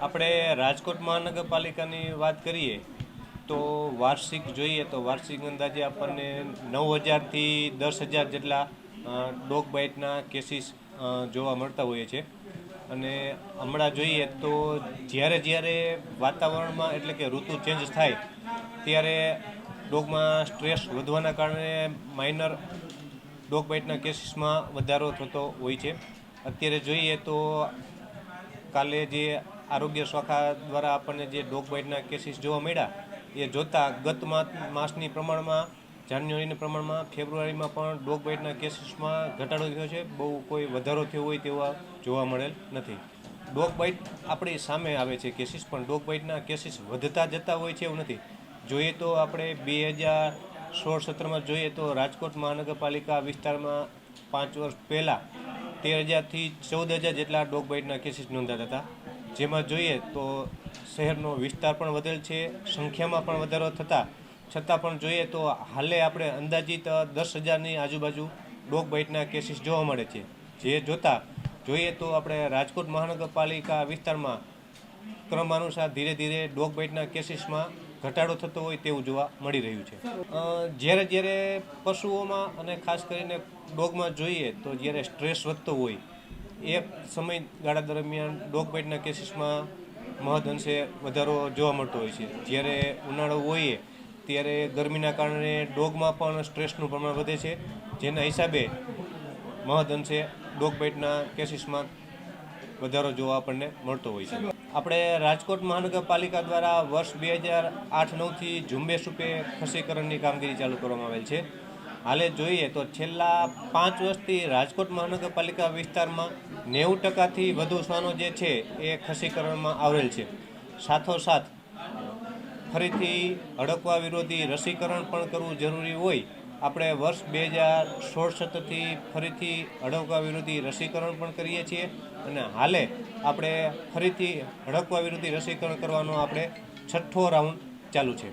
આપણે રાજકોટ મહાનગરપાલિકાની વાત કરીએ તો વાર્ષિક જોઈએ તો વાર્ષિક અંદાજે આપણને 9,000થી 10,000 જેટલા ડોગ બાઇટના કેસીસ જોવા મળતા હોઈએ છે. અને હમણાં જોઈએ તો જ્યારે વાતાવરણમાં એટલે કે ઋતુ ચેન્જ થાય ત્યારે ડોગમાં સ્ટ્રેસ વધવાના કારણે માઇનર ડોગ બાઇટના કેસીસમાં વધારો થતો હોય છે. અત્યારે જોઈએ તો કાલે જે આરોગ્ય શાખા દ્વારા આપણને જે ડોગ બાઇટના કેસીસ જોવા મળ્યા એ જોતાં ગત માસની પ્રમાણમાં જાન્યુઆરીના પ્રમાણમાં ફેબ્રુઆરીમાં પણ ડોગ બાઇટના કેસીસમાં ઘટાડો થયો છે. બહુ કોઈ વધારો થયો હોય તેવા જોવા મળેલ નથી. ડોગ બાઇટ આપણી સામે આવે છે કેસીસ, પણ ડોગ બાઇટના કેસીસ વધતા જતા હોય છે એવું નથી. જોઈએ તો આપણે 2016-17માં જોઈએ તો રાજકોટ મહાનગરપાલિકા વિસ્તારમાં 5 વર્ષ પહેલાં 13,000થી 14,000 જેટલા ડોગ બાઇટના કેસીસ નોંધાતા હતા. જેમાં જોઈએ તો શહેરનો વિસ્તાર પણ વધેલ છે, સંખ્યામાં પણ વધારો છતાં પણ જોઈએ તો હાલે આપણે અંદાજિત 10,000ની આજુબાજુ ડોગ બાઇટના કેસીસ જોવા મળે છે. જે જોતાં જોઈએ તો આપણે રાજકોટ મહાનગરપાલિકા વિસ્તારમાં ક્રમાનુસાર ધીરે ધીરે ડોગ બાઇટના કેસીસમાં ઘટાડો થતો હોય તેવું જોવા મળી રહ્યું છે. જ્યારે પશુઓમાં અને ખાસ કરીને ડોગમાં જોઈએ તો જ્યારે સ્ટ્રેસ વધતો હોય એ સમયગાળા દરમિયાન ડોગ બાઇટના કેસીસમાં મહદઅંશે વધારો જોવા મળતો હોય છે. જ્યારે ઉનાળો હોય ત્યારે ગરમીના કારણે ડોગમાં પણ સ્ટ્રેસનું પ્રમાણ વધે છે, જેના હિસાબે મહદઅંશે ડોગ બાઇટના કેસીસમાં વધારો જોવા આપણને મળતો હોય છે. આપણે રાજકોટ મહાનગરપાલિકા દ્વારા વર્ષ 2008-9થી ઝુંબેશ રૂપે ખસીકરણની કામગીરી ચાલુ કરવામાં આવેલ છે. હાલે જોઈએ તો છેલ્લા 5 વર્ષથી રાજકોટ મહાનગરપાલિકા વિસ્તારમાં 90%થી વધુ શ્વાનો જે છે એ ખસીકરણમાં આવેલ છે. સાથોસાથ ફરીથી હડકવા વિરોધી રસીકરણ પણ કરવું જરૂરી હોય. આપણે વર્ષ 2016-17થી ફરીથી હડકવા વિરોધી રસીકરણ પણ કરીએ છીએ અને હાલે આપણે ફરીથી હડકવા વિરોધી રસીકરણ કરવાનો આપણે 6થો રાઉન્ડ ચાલુ છે.